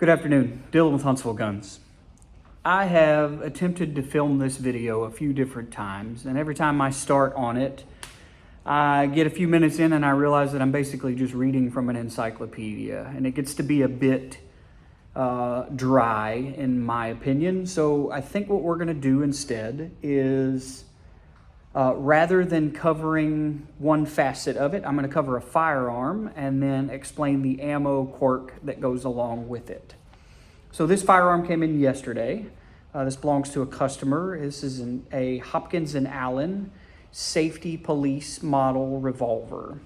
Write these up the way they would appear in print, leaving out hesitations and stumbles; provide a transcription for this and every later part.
Good afternoon, Dylan with Huntsville Guns. I have attempted to film this video a few different times, and every time I start on it, I get a few minutes in and I realize that I'm basically just reading from an encyclopedia, and it gets to be a bit dry in my opinion. So I think what we're gonna do instead is rather than covering one facet of it, I'm going to cover a firearm and then explain the ammo quirk that goes along with it. So this firearm came in yesterday. This belongs to a customer. This is a Hopkins & Allen Safety Police model revolver.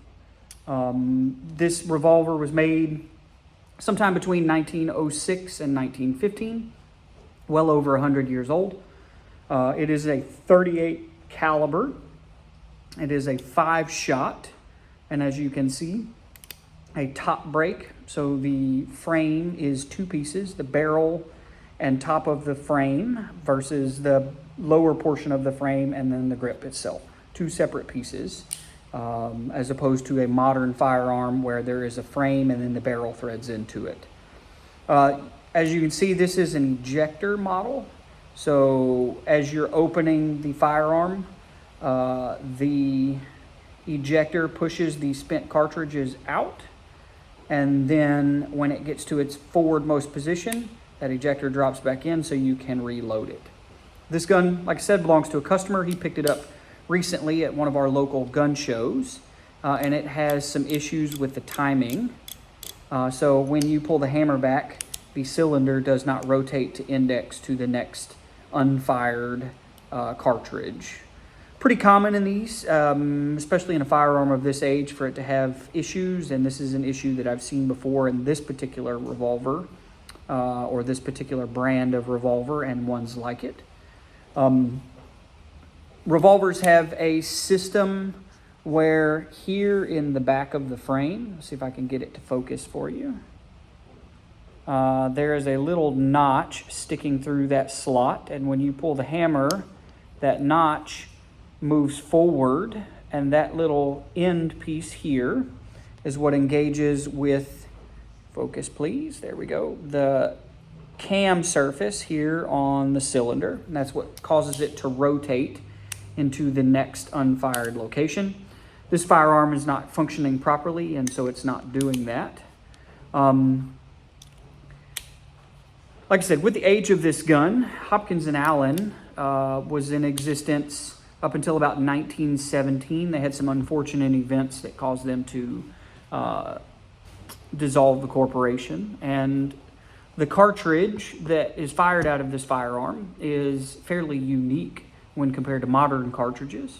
This revolver was made sometime between 1906 and 1915, well over 100 years old. It is a 38 caliber. It is a 5-shot, and as you can see, a top break. So the frame is two pieces, the barrel and top of the frame versus the lower portion of the frame and then the grip itself. Two separate pieces, as opposed to a modern firearm where there is a frame and then the barrel threads into it. As you can see, this is an ejector model. So as you're opening the firearm, the ejector pushes the spent cartridges out, and then when it gets to its forwardmost position, that ejector drops back in so you can reload it. This gun, like I said, belongs to a customer. He picked it up recently at one of our local gun shows, and it has some issues with the timing. So when you pull the hammer back, the cylinder does not rotate to index to the next unfired cartridge. Pretty common in these, especially in a firearm of this age, for it to have issues, and this is an issue that I've seen before in this particular revolver, or this particular brand of revolver and ones like it. Revolvers have a system where here in the back of the frame, let's see if I can get it to focus for you. There is a little notch sticking through that slot, and when you pull the hammer, that notch moves forward, and that little end piece here is what engages with, focus please, there we go, the cam surface here on the cylinder, and that's what causes it to rotate into the next unfired location. This firearm is not functioning properly, and so it's not doing that. Like I said, with the age of this gun, Hopkins & Allen was in existence up until about 1917. They had some unfortunate events that caused them to dissolve the corporation. And the cartridge that is fired out of this firearm is fairly unique when compared to modern cartridges.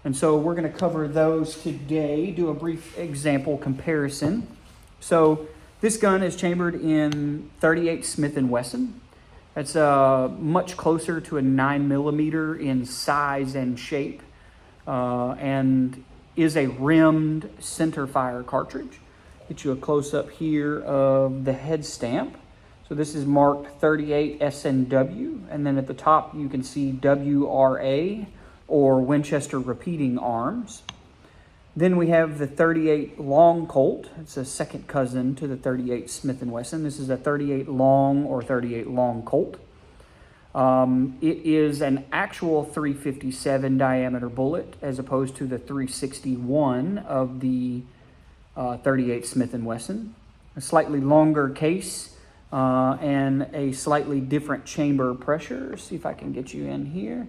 And so we're going to cover those today, do a brief example comparison. So this gun is chambered in 38 Smith & Wesson. That's much closer to a 9mm in size and shape, and is a rimmed center fire cartridge. Get you a close-up here of the head stamp. So this is marked 38 S&W, and then at the top you can see WRA, or Winchester Repeating Arms. Then we have the 38 Long Colt. It's a second cousin to the 38 Smith & Wesson. This is a 38 Long or 38 Long Colt. It is an actual 357 diameter bullet as opposed to the 361 of the 38 Smith & Wesson. A slightly longer case and a slightly different chamber pressure. See if I can get you in here.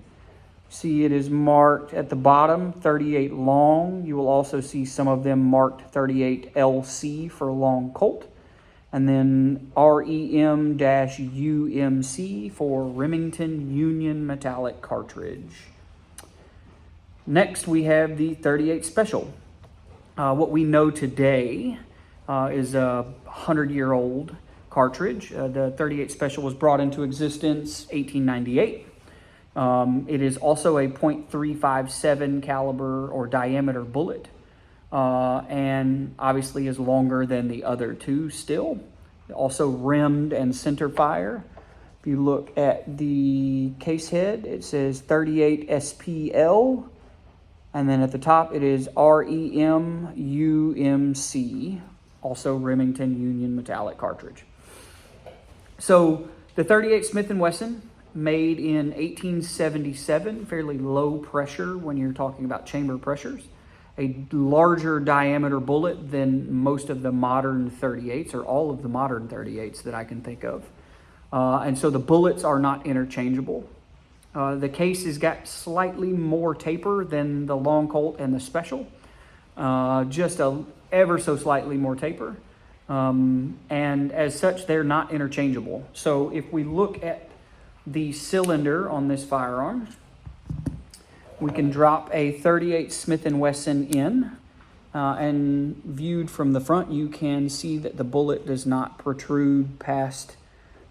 See, it is marked at the bottom 38 Long. You will also see some of them marked 38 LC for Long Colt, and then REM-UMC for Remington Union Metallic Cartridge. Next, we have the 38 Special. What we know today is a 100-year-old cartridge. The 38 Special was brought into existence 1898. It is also a .357 caliber or diameter bullet, and obviously is longer than the other two still. Also rimmed and center fire. If you look at the case head, it says 38 SPL, and then at the top it is REM-UMC, also Remington Union Metallic Cartridge. So the 38 Smith & Wesson, made in 1877, fairly low pressure when you're talking about chamber pressures, a larger diameter bullet than most of the modern 38s, or all of the modern 38s that I can think of. And so the bullets are not interchangeable. The case has got slightly more taper than the long Colt and the Special, just ever so slightly more taper. And as such, they're not interchangeable. So if we look at the cylinder on this firearm, we can drop a 38 Smith & Wesson in, and viewed from the front, you can see that the bullet does not protrude past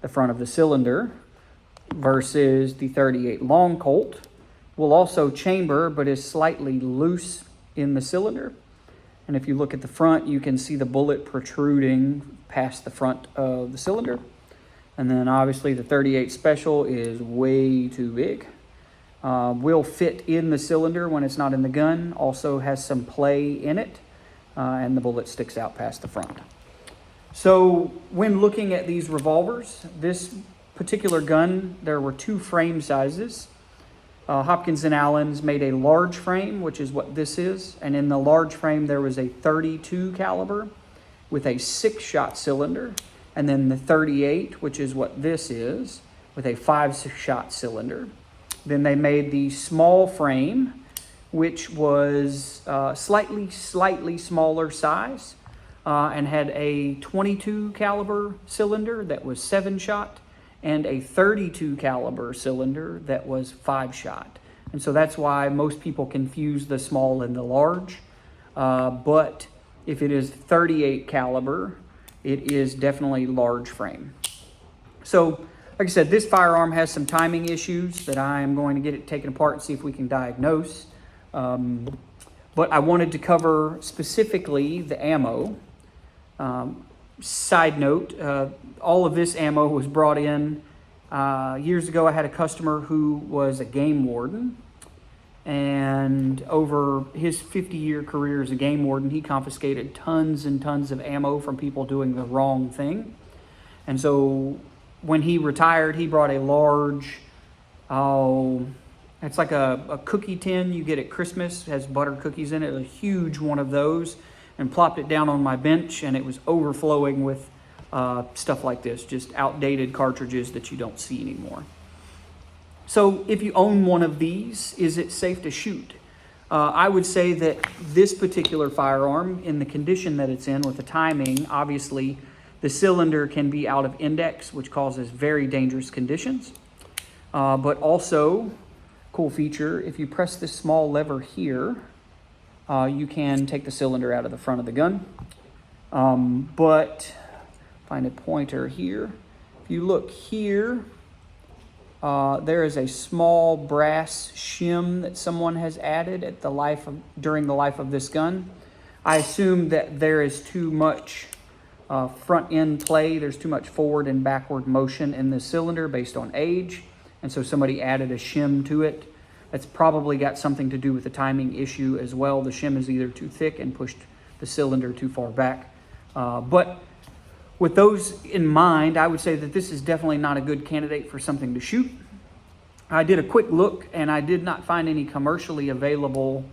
the front of the cylinder, versus the 38 long Colt will also chamber, but is slightly loose in the cylinder. And if you look at the front, you can see the bullet protruding past the front of the cylinder. And then obviously the 38 Special is way too big. Will fit in the cylinder when it's not in the gun, also has some play in it, and the bullet sticks out past the front. So when looking at these revolvers, this particular gun, there were two frame sizes. Hopkins & Allen's made a large frame, which is what this is, and in the large frame there was a 32 caliber with a 6-shot cylinder, and then the 38, which is what this is, with a 5-shot cylinder. Then they made the small frame, which was slightly smaller size, and had a 22 caliber cylinder that was 7-shot, and a 32 caliber cylinder that was 5-shot. And so that's why most people confuse the small and the large. But if it is 38 caliber, it is definitely large frame. So, like I said, this firearm has some timing issues that I am going to get it taken apart and see if we can diagnose. But I wanted to cover specifically the ammo. Side note, all of this ammo was brought in years ago. I had a customer who was a game warden, and over his 50-year career as a game warden, he confiscated tons and tons of ammo from people doing the wrong thing. And so when he retired, he brought a large, it's like a cookie tin you get at Christmas, has butter cookies in it, a huge one of those, and plopped it down on my bench, and it was overflowing with stuff like this, just outdated cartridges that you don't see anymore. So if you own one of these, is it safe to shoot? I would say that this particular firearm, in the condition that it's in with the timing, obviously the cylinder can be out of index, which causes very dangerous conditions. But also, cool feature, if you press this small lever here, you can take the cylinder out of the front of the gun. But find a pointer here. If you look here, there is a small brass shim that someone has added at during the life of this gun. I assume that there is too much front end play. There's too much forward and backward motion in the cylinder based on age. And so somebody added a shim to it. That's probably got something to do with the timing issue as well. The shim is either too thick and pushed the cylinder too far back. But with those in mind, I would say that this is definitely not a good candidate for something to shoot. I did a quick look, and I did not find any commercially available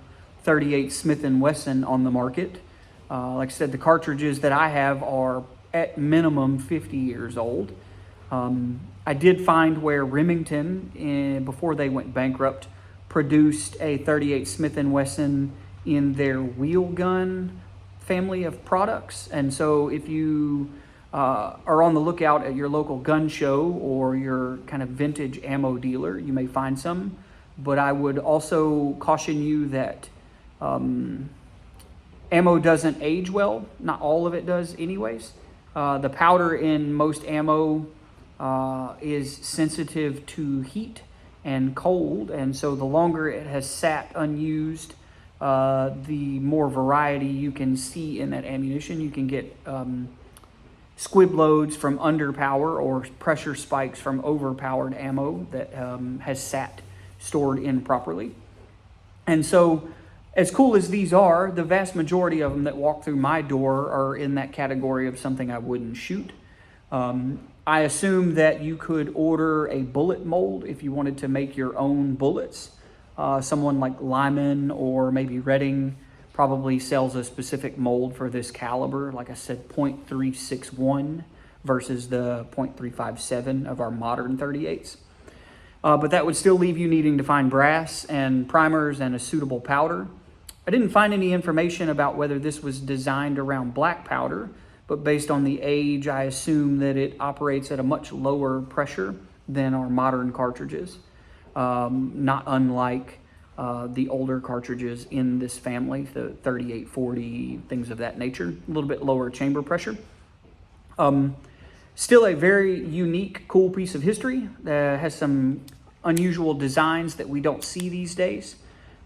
38 Smith & Wesson on the market. Like I said, the cartridges that I have are at minimum 50 years old. I did find where Remington, before they went bankrupt, produced a 38 Smith & Wesson in their wheel gun family of products. And so if you are on the lookout at your local gun show or your kind of vintage ammo dealer, you may find some. But I would also caution you that ammo doesn't age well. Not all of it does anyways. The powder in most ammo is sensitive to heat and cold, and so the longer it has sat unused, the more variety you can see in that ammunition. You can get squib loads from underpower or pressure spikes from overpowered ammo that has sat stored improperly. And so, as cool as these are, the vast majority of them that walk through my door are in that category of something I wouldn't shoot. I assume that you could order a bullet mold if you wanted to make your own bullets. Someone like Lyman or maybe Redding probably sells a specific mold for this caliber. Like I said, .361 versus the .357 of our modern 38s. But that would still leave you needing to find brass and primers and a suitable powder. I didn't find any information about whether this was designed around black powder, but based on the age, I assume that it operates at a much lower pressure than our modern cartridges, not unlike the older cartridges in this family, the 3840, things of that nature, a little bit lower chamber pressure. Still a very unique, cool piece of history that has some unusual designs that we don't see these days.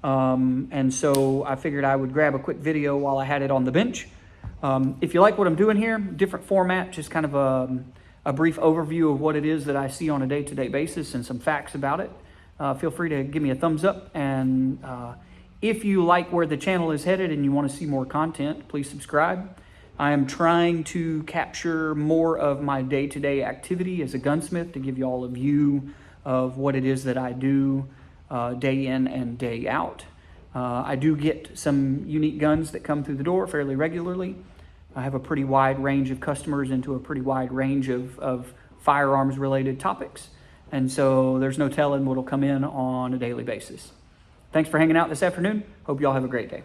And so I figured I would grab a quick video while I had it on the bench. If you like what I'm doing here, different format, just kind of a brief overview of what it is that I see on a day-to-day basis and some facts about it. Feel free to give me a thumbs up. And if you like where the channel is headed and you want to see more content, please subscribe. I am trying to capture more of my day-to-day activity as a gunsmith to give you all a view of what it is that I do day in and day out. I do get some unique guns that come through the door fairly regularly. I have a pretty wide range of customers into a pretty wide range of firearms related topics. And so there's no telling what'll come in on a daily basis. Thanks for hanging out this afternoon. Hope you all have a great day.